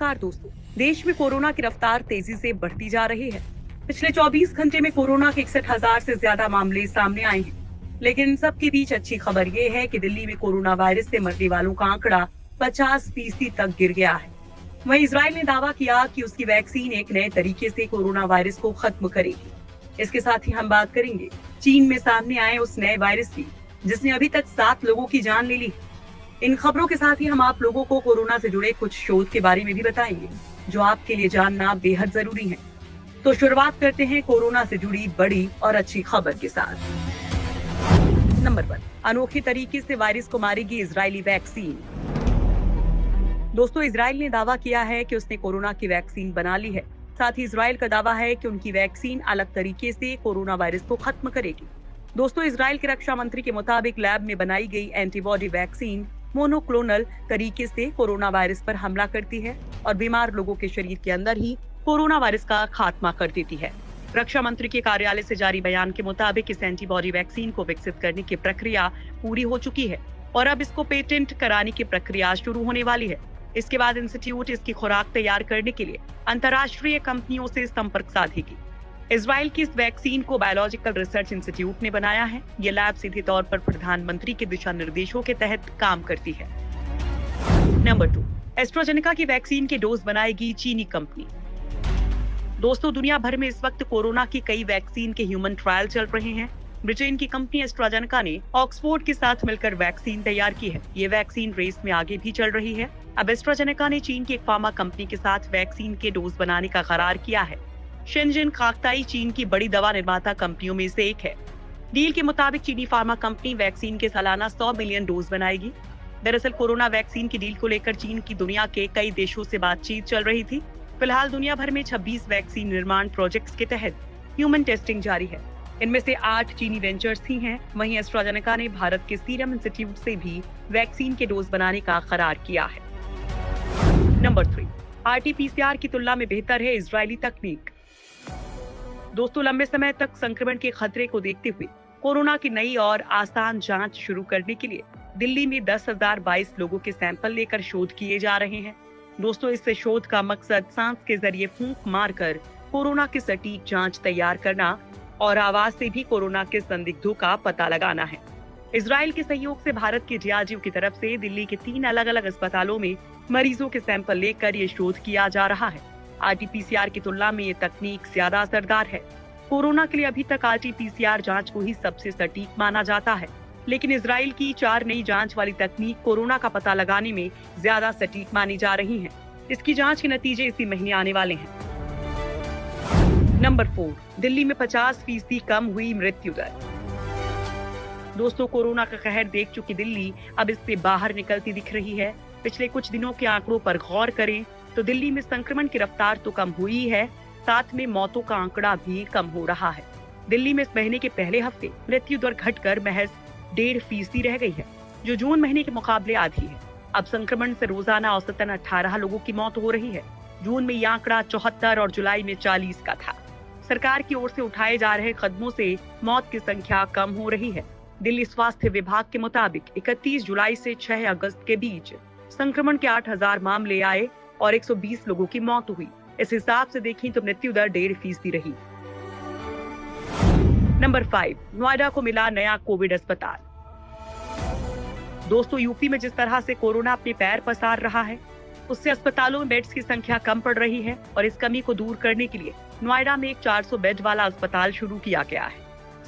नमस्कार दोस्तों। देश में कोरोना की रफ्तार तेजी से बढ़ती जा रही है। पिछले 24 घंटे में कोरोना के 61,000 से ज्यादा मामले सामने आए हैं। लेकिन इन सब के बीच अच्छी खबर ये है कि दिल्ली में कोरोना वायरस से मरने वालों का आंकड़ा 50% तक गिर गया है। वहीं इजराइल ने दावा किया कि उसकी वैक्सीन एक नए तरीके से कोरोना वायरस को खत्म करेगी। इसके साथ ही हम बात करेंगे चीन में सामने आए उस नए वायरस की, जिसने अभी तक 7 लोगों की जान ले ली। इन खबरों के साथ ही हम आप लोगों को कोरोना से जुड़े कुछ शोध के बारे में भी बताएंगे, जो आपके लिए जानना बेहद जरूरी है। तो शुरुआत करते हैं कोरोना से जुड़ी बड़ी और अच्छी खबर के साथ। नंबर 1, अनोखे तरीके से वायरस को मारेगी इजरायली वैक्सीन। दोस्तों, इजराइल ने दावा किया है कि उसने कोरोना की वैक्सीन बना ली है। साथ ही इजराइल का दावा है कि उनकी वैक्सीन अलग तरीके से कोरोना वायरस को खत्म करेगी। दोस्तों, इजराइल के रक्षा मंत्री के मुताबिक लैब में बनाई गई एंटीबॉडी वैक्सीन मोनोक्लोनल तरीके से कोरोना वायरस पर हमला करती है और बीमार लोगों के शरीर के अंदर ही कोरोना वायरस का खात्मा कर देती है। रक्षा मंत्री के कार्यालय से जारी बयान के मुताबिक इस एंटीबॉडी वैक्सीन को विकसित करने की प्रक्रिया पूरी हो चुकी है और अब इसको पेटेंट कराने की प्रक्रिया शुरू होने वाली है। इसके बाद इंस्टीट्यूट इसकी खुराक तैयार करने के लिए अंतर्राष्ट्रीय कंपनियों से संपर्क साधेगी। इजराइल की इस वैक्सीन को बायोलॉजिकल रिसर्च इंस्टीट्यूट ने बनाया है। ये लैब सीधे तौर पर प्रधानमंत्री के दिशा निर्देशों के तहत काम करती है। नंबर 2, एस्ट्राजेनेका की वैक्सीन के डोज बनाएगी चीनी कंपनी। दोस्तों, दुनिया भर में इस वक्त कोरोना की कई वैक्सीन के ह्यूमन ट्रायल चल रहे हैं। ब्रिटेन की कंपनी एस्ट्राजेनेका ने ऑक्सफोर्ड के साथ मिलकर वैक्सीन तैयार की है। ये वैक्सीन रेस में आगे भी चल रही है। अब एस्ट्राजेनेका ने चीन की एक फार्मा कंपनी के साथ वैक्सीन के डोज बनाने का करार किया है। शेनजिन काकताई चीन की बड़ी दवा निर्माता कंपनियों में से एक है। डील के मुताबिक चीनी फार्मा कंपनी वैक्सीन के सालाना 100 मिलियन डोज बनाएगी। दरअसल कोरोना वैक्सीन की डील को लेकर चीन की दुनिया के कई देशों से बातचीत चल रही थी। फिलहाल दुनिया भर में 26 वैक्सीन निर्माण प्रोजेक्ट्स के तहत ह्यूमन टेस्टिंग जारी है। इनमें से 8 चीनी वेंचर्स ही हैं। वहीं एस्ट्राजेनेका ने भारत के सीरम इंस्टीट्यूट से भी वैक्सीन के डोज बनाने का करार किया है। नंबर 3, RT-PCR की तुलना में बेहतर है इजरायली तकनीक। दोस्तों, लंबे समय तक संक्रमण के खतरे को देखते हुए कोरोना की नई और आसान जांच शुरू करने के लिए दिल्ली में 10,022 लोगों के सैंपल लेकर शोध किए जा रहे हैं। दोस्तों, इस शोध का मकसद सांस के जरिए फूंक मारकर कोरोना की सटीक जांच तैयार करना और आवाज से भी कोरोना के संदिग्धों का पता लगाना है। इजराइल के सहयोग से भारत के डीआरडीओ की तरफ से दिल्ली के 3 अलग-अलग अस्पतालों में मरीजों के सैंपल लेकर ये शोध किया जा रहा है। RT-PCR की तुलना में ये तकनीक ज्यादा असरदार है। कोरोना के लिए अभी तक RT-PCR जांच को ही सबसे सटीक माना जाता है, लेकिन इजराइल की 4 नई जांच वाली तकनीक कोरोना का पता लगाने में ज्यादा सटीक मानी जा रही है। इसकी जांच के नतीजे इसी महीने आने वाले हैं। नंबर 4, दिल्ली में 50% कम हुई मृत्यु दर। दोस्तों, कोरोना का कहर देख चुकी दिल्ली अब इससे बाहर निकलती दिख रही है। पिछले कुछ दिनों के आंकड़ों पर गौर करें तो दिल्ली में संक्रमण की रफ्तार तो कम हुई है, साथ में मौतों का आंकड़ा भी कम हो रहा है। दिल्ली में इस महीने के पहले हफ्ते मृत्यु दर घटकर महज 1.5% रह गई है, जो जून महीने के मुकाबले आधी है। अब संक्रमण से रोजाना औसतन 18 लोगों की मौत हो रही है। जून में यह आंकड़ा 74 और जुलाई में 40 का था। सरकार की ओर से उठाए जा रहे कदमों से मौत की संख्या कम हो रही है। दिल्ली स्वास्थ्य विभाग के मुताबिक 31 जुलाई से 6 अगस्त के बीच संक्रमण के 8,000 मामले आए और 120 लोगों की मौत हुई। इस हिसाब से देखें तो मृत्यु दर 1.5% रही। नंबर 5, नोएडा को मिला नया कोविड अस्पताल। दोस्तों, यूपी में जिस तरह से कोरोना अपने पैर पसार रहा है, उससे अस्पतालों में बेड्स की संख्या कम पड़ रही है और इस कमी को दूर करने के लिए नोएडा में एक 400 बेड वाला अस्पताल शुरू किया गया है।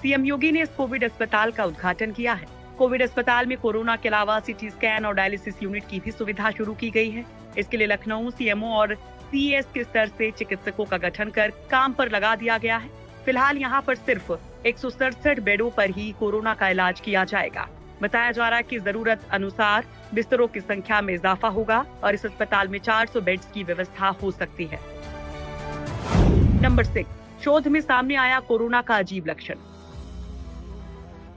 सीएम योगी ने इस कोविड अस्पताल का उद्घाटन किया है। कोविड अस्पताल में कोरोना के अलावा सीटी स्कैन और डायलिसिस यूनिट की भी सुविधा शुरू की गई है। इसके लिए लखनऊ सीएमओ और सीएस के स्तर से चिकित्सकों का गठन कर काम पर लगा दिया गया है। फिलहाल यहाँ पर सिर्फ 167 बेडों पर ही कोरोना का इलाज किया जाएगा। बताया जा रहा है कि जरूरत अनुसार बिस्तरों की संख्या में इजाफा होगा और इस अस्पताल में 400 बेड्स की व्यवस्था हो सकती है। नंबर 6, शोध में सामने आया कोरोना का अजीब लक्षण।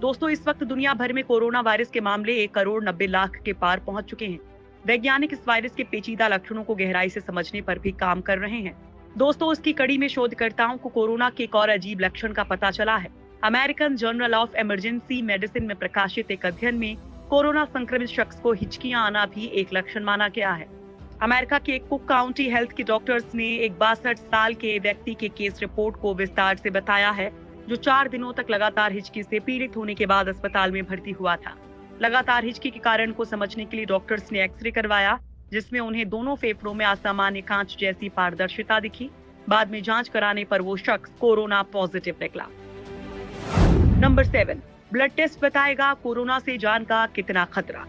दोस्तों, इस वक्त दुनिया भर में कोरोना वायरस के मामले 1,90,00,000 के पार पहुंच चुके हैं। वैज्ञानिक इस वायरस के पेचीदा लक्षणों को गहराई से समझने पर भी काम कर रहे हैं। दोस्तों, इसकी कड़ी में शोधकर्ताओं को कोरोना के एक और अजीब लक्षण का पता चला है। American journal of emergency medicine में प्रकाशित एक अध्ययन में कोरोना संक्रमित शख्स को हिचकियां आना भी एक लक्षण माना गया है। अमेरिका के कुक काउंटी हेल्थ के डॉक्टर्स ने एक 62 साल के व्यक्ति के केस रिपोर्ट को विस्तार से बताया है, जो 4 दिनों तक लगातार हिचकी से पीड़ित होने के बाद अस्पताल में भर्ती हुआ था। लगातार हिचकी के कारण को समझने के लिए डॉक्टर्स ने एक्सरे करवाया, जिसमें उन्हें दोनों फेफड़ों में असामान्य कांच जैसी पारदर्शिता दिखी। बाद में जांच कराने पर वो शख्स कोरोना पॉजिटिव निकला। नंबर 7, ब्लड टेस्ट बताएगा कोरोना से जान का कितना खतरा।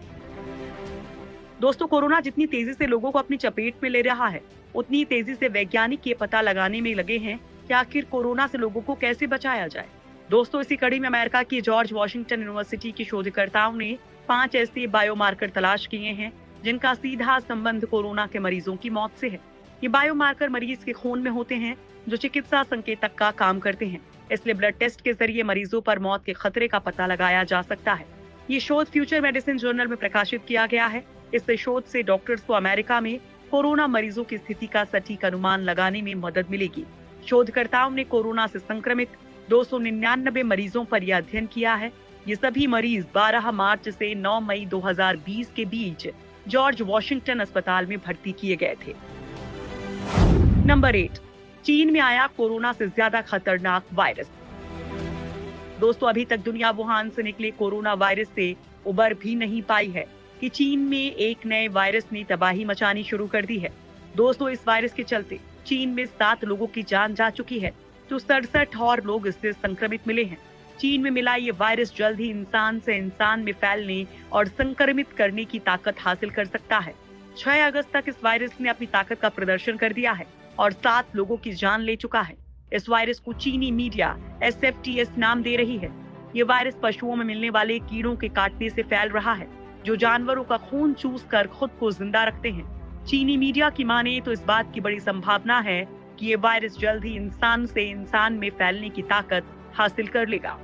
दोस्तों, कोरोना जितनी तेजी से लोगों को अपनी चपेट में ले रहा है, उतनी तेजी से वैज्ञानिक ये पता लगाने में लगे हैं कि आखिर कोरोना से लोगों को कैसे बचाया जाए। दोस्तों, इसी कड़ी में अमेरिका की जॉर्ज वाशिंगटन यूनिवर्सिटी के शोधकर्ताओं ने 5 ऐसे बायोमार्कर तलाश किए हैं जिनका सीधा संबंध कोरोना के मरीजों की मौत से है। ये बायोमार्कर मरीज के खून में होते हैं, जो चिकित्सा संकेतक का काम करते हैं। इसलिए ब्लड टेस्ट के जरिए मरीजों पर मौत के खतरे का पता लगाया जा सकता है। ये शोध फ्यूचर मेडिसिन जर्नल में प्रकाशित किया गया है। इस शोध से डॉक्टर्स को अमेरिका में कोरोना मरीजों की स्थिति का सटीक अनुमान लगाने में मदद मिलेगी। शोधकर्ताओं ने कोरोना से संक्रमित 299 मरीजों पर यह अध्ययन किया है। ये सभी मरीज 12 मार्च से 9 मई 2020 के बीच जॉर्ज वाशिंगटन अस्पताल में भर्ती किए गए थे। नंबर 8, चीन में आया कोरोना से ज्यादा खतरनाक वायरस। दोस्तों, अभी तक दुनिया वुहान से निकले कोरोना वायरस से उबर भी नहीं पाई है कि चीन में एक नए वायरस ने तबाही मचानी शुरू कर दी है। दोस्तों, इस वायरस के चलते चीन में 7 लोगों की जान जा चुकी है, तो 67 और लोग इससे संक्रमित मिले हैं। चीन में मिला ये वायरस जल्द ही इंसान से इंसान में फैलने और संक्रमित करने की ताकत हासिल कर सकता है। 6 अगस्त तक इस वायरस ने अपनी ताकत का प्रदर्शन कर दिया है और 7 लोगों की जान ले चुका है। इस वायरस को चीनी मीडिया SFTS नाम दे रही है। ये वायरस पशुओं में मिलने वाले कीड़ों के काटने से फैल रहा है, जो जानवरों का खून चूस कर खुद को जिंदा रखते हैं। चीनी मीडिया की माने तो इस बात की बड़ी संभावना है कि ये वायरस जल्द ही इंसान से इंसान में फैलने की ताकत हासिल कर लेगा।